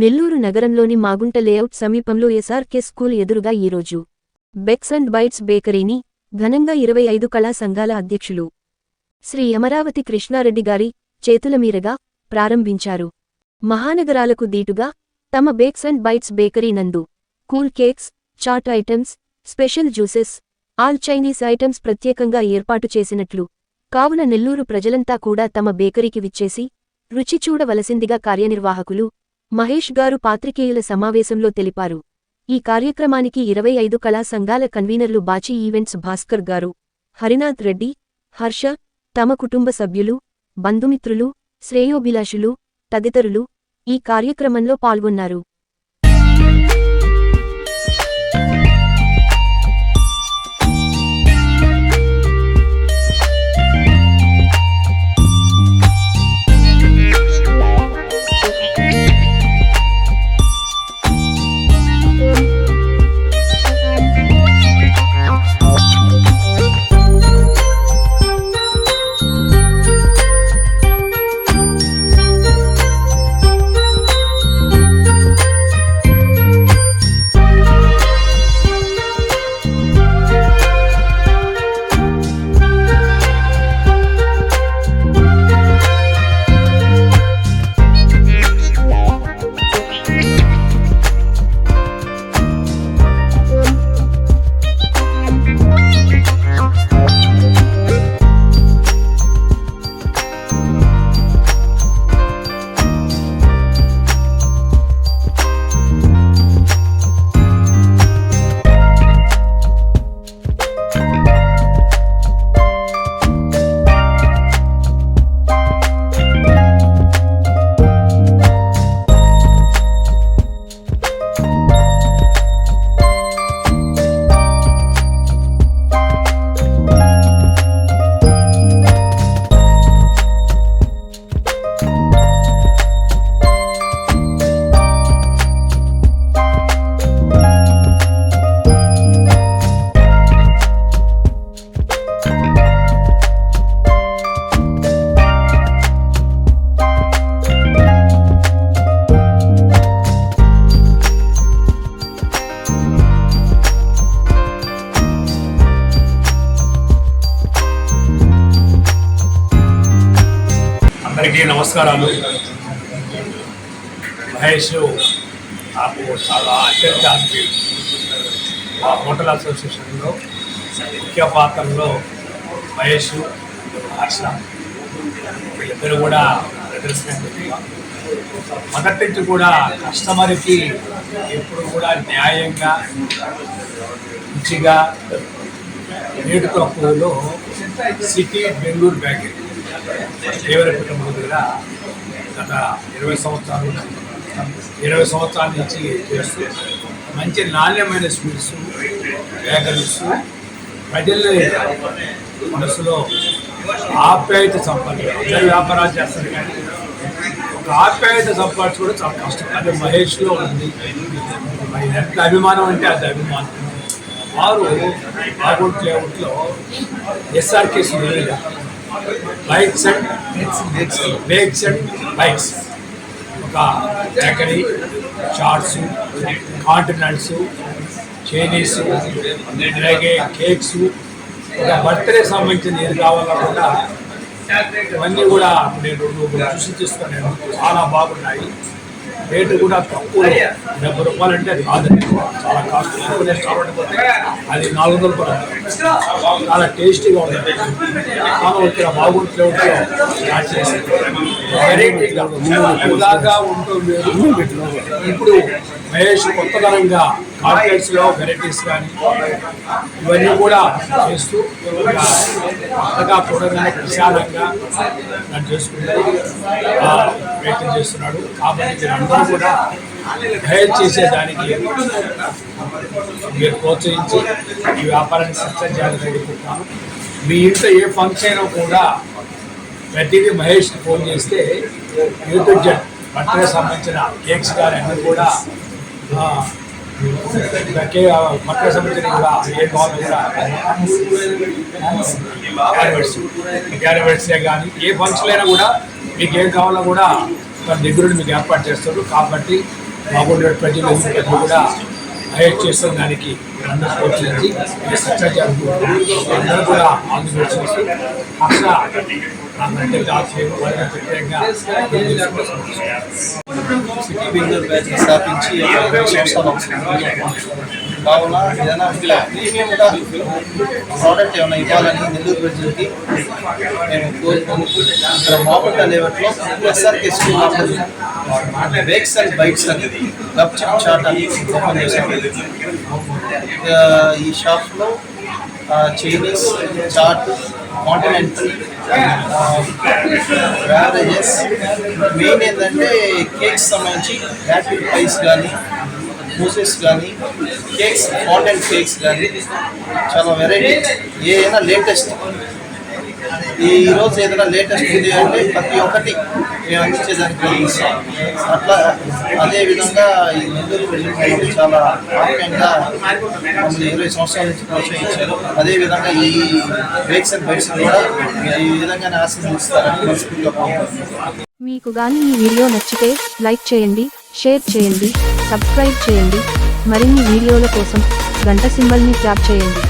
నెల్లూరు నగరంలోని మాగుంట లేఅవుట్ సమీపంలో SRK school ఎదురుగా ఈరోజు బెక్స్ అండ్ బైట్స్ బేకరీని ఘనంగా 25 కళా సంఘాల అధ్యక్షులు శ్రీ అమరావతి కృష్ణారెడ్డి గారి చేతుల మీదుగా ప్రారంభించారు. మహానగరాలకు దీటుగా తమ బేక్స్ అండ్ బైట్స్ బేకరీ నందు cool cakes, chaat items, special juices, all Chinese items ప్రత్యేకంగా ఏర్పాటు చేసినట్లు, కావున నెల్లూరు ప్రజలంతా కూడా తమ బేకరీకి విచ్చేసి రుచి చూడవలసిందిగా కార్యనిర్వాహకులు మహేష్ గారు పాత్రికేయుల సమావేశంలో తెలిపారు. ఈ కార్యక్రమానికి 25 కళా సంఘాల కన్వీనర్లు బాచి ఈవెంట్స్ భాస్కర్ గారు, హరినాథ్ రెడ్డి, హర్ష, తమ కుటుంబ సభ్యులు, బంధుమిత్రులు, శ్రేయోభిలాషులు తదితరులు ఈ కార్యక్రమంలో పాల్గొన్నారు. అందరికీ నమస్కారాలు. మహేష్ నాకు చాలా అత్యంత ఆత్మీయుడు. ఆ హోటల్ అసోసియేషన్లో ముఖ్య పాత్రలో మహేష్, హర్ష వీళ్ళిద్దరు కూడా ప్రదర్శించి మొదటి నుంచి కూడా కస్టమర్కి ఎప్పుడు కూడా న్యాయంగా, రుచిగా, రేటు తక్కువలో సిటీ బెంగళూరు బేకరీ దేవరపేట దగ్గర గత 20 సంవత్సరాల నుంచి చేస్తూ మంచి నాణ్యమైన స్వీట్స్, బేకరీస్ ప్రజల మనసులో ఆప్యాయత సంపాదించారు. అందరూ వ్యాపారాలు చేస్తారు కానీ ఒక ఆప్యాయత సంపాదించుకోవడం చాలా కష్టం. అది మహేష్లో ఉంది. ఎంత అభిమానం అంటే అది అభిమానం. వారు మాగుంట లేఅవుట్లో ఎస్ఆర్కే స్కూల్గా bikes and bakes and bikes ఒక బేకరీ, చాట్స్, కాంటినెంట్స్, చైనీస్, అలాగే కేక్స్, ఒక బర్త్డే సంబంధించిన ఏది కావాలో కూడా ఇవన్నీ కూడా నేను చూసి తీసుకున్నాను. చాలా బాగున్నాయి. రేటు కూడా తక్కువ, 70 రూపాయలు అంటే అది కాదండి, చాలా కాస్ట్. అది 400 కూడా చాలా టేస్టీగా ఉంటుంది. మనం ఇక్కడ బాగుంటే స్టార్ట్ చేసి వెరైటీగా ఉంటుంది. ఇప్పుడు మహేష్ కొత్తదనంగా మార్కెట్స్లో వెరైటీస్ కానీ ఇవన్నీ కూడా చేస్తూ కొత్తగా చూడగానే విశాలంగా దాన్ని చేసుకుంటూ ప్రయత్నం చేస్తున్నాడు. కాబట్టి మీరందరూ కూడా మహేష్ చేసేదానికి మీరు ప్రోత్సహించి ఈ వ్యాపారాన్ని సక్సెస్ చేయాలని కోరుకుంటున్నాను. మీ ఇంట్లో ఏ ఫంక్షన్ అయినా కూడా ప్రతిదీ మహేష్కి ఫోన్ చేస్తే యూట్యూబ్ బర్త్డే సంబంధించిన కేక్స్ కానీ అన్నీ కూడా మట్ల సంబంధించిన కూడా ఏ కావాలి కూడా యానివర్సరీ కానీ ఏ ఫంక్షన్ అయినా కూడా మీకు ఏం కావాలో కూడా తన దగ్గర మీకు ఏర్పాటు చేస్తారు. కాబట్టి మాగుండే ప్రజలు కూడా హైర్ చేస్తున్న దానికి అందరూ ప్రోత్సహించి ఈ సక్సెస్ జరుగుతుంది. అందరూ కూడా ఆంధ్రప్రదేశ్ అక్కడ అంటే వాళ్ళకి ప్రత్యేకంగా సిటీ బిల్డర్ బ్యాచ్ స్థాపించి 20 సంవత్సరాలు కావున ఏదైనా ప్రీమియంగా ప్రోడక్ట్ ఏమైనా ఇవ్వాలని నెల్లూరు ప్రజలకి మేము కోరుకుని ఇక్కడ మాగుంట లేవట్లో SRK school bakes and bites అనేది కప్ చిప్ చాట్ అని ఓపెన్ చేశాము. ఈ షాప్లో Chinese chat continental beverages main ఏంటంటే కేక్స్ సంబంధించి యాపిల్ పైస్ కానీ మూసెస్ కానీ కేక్స్ ఫాండెంట్ కేక్స్ కానీ చాలా వెరైటీ ఏదైనా లేటెస్ట్ ఈరోజు ఏదైనా లేటెస్ట్ ఉంది అంటే ప్రతి ఒక్కటి మేము అందించేదానికి ప్రయత్నిస్తాం. అట్లా అదేవిధంగా ఈ నెల్లూరు ప్రజలు చాలా ఆప్యాయంగా మమ్మల్ని 20 సంవత్సరాల నుంచి ప్రోత్సహించారు. అదేవిధంగా ఈ బేక్స్ అండ్ బైట్స్ కూడా ఈ విధంగానే ఆశీర్వదిస్తారని మనస్ఫూర్తిగా కోరుకుంటున్నాను. మీకు గాని ఈ వీడియో నచ్చితే లైక్ చేయండి, షేర్ చేయండి, సబ్స్క్రైబ్ చేయండి. మరిన్ని వీడియోల కోసం గంట సింబల్ని ట్యాప్ చేయండి.